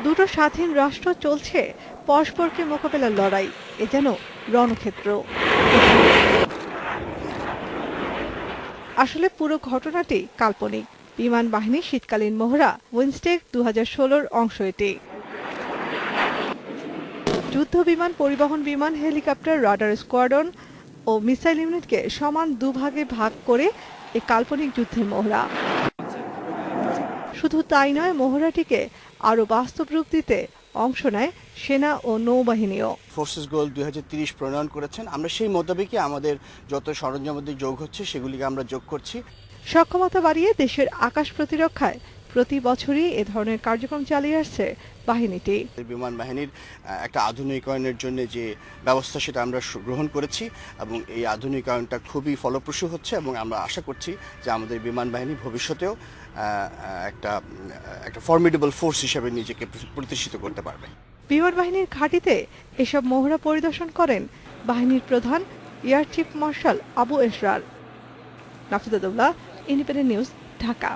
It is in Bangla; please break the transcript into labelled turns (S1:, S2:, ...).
S1: দুটো স্বাধীন রাষ্ট্র চলছে পরস্পরকে মোকাবেলার লড়াই, এ যেন রণক্ষেত্র। আসলে পুরো ঘটনাটি কাল্পনিক। বিমান বাহিনীর শীতকালীন মহড়া উইন্সটেক 2016-র অংশ এটি। যুদ্ধ বিমান, পরিবহন বিমান, হেলিকপ্টার, রাডার স্কোয়াড্রন ও মিসাইল ইউনিটকে সমান দুভাগে ভাগ করে এই কাল্পনিক যুদ্ধের মহড়া। শুধু তাই নয়, মহড়াটিকে আরো বাস্তব রূপ দিতে অংশ নেয় সেনা ও নৌবাহিনীও।
S2: ফোর্সেস গোল 2030 প্রণয়ন করেছেন। আমরা সেই মোতাবেকই আমাদের যত সরঞ্জামাদি যোগ হচ্ছে সেগুলিকে আমরা যোগ করছি।
S1: সক্ষমতা বাড়িয়ে দেশের আকাশ প্রতিরক্ষায় প্রতি বছরই এ ধরনের কার্যক্রম চালিয়ে আসছে বাহিনীটি।
S2: বিমান বাহিনীর একটা আধুনিকায়নের জন্য যে ব্যবস্থা সেটা আমরা গ্রহণ করেছি এবং এই আধুনিকায়নটা খুবই ফলপ্রসূ হচ্ছে এবং আমরা আশা করছি যে আমাদের বিমান বাহিনী ভবিষ্যতেও একটা ফর্মিডেবল ফোর্স হিসেবে নিজেকে প্রতিষ্ঠিত করতে পারবে।
S1: বিমান বাহিনীর ঘাঁটিতে এসব মহড়া পরিদর্শন করেন বাহিনীর প্রধান air chief marshal Abu Esrar. Nafidullah, Independent News, Dhaka.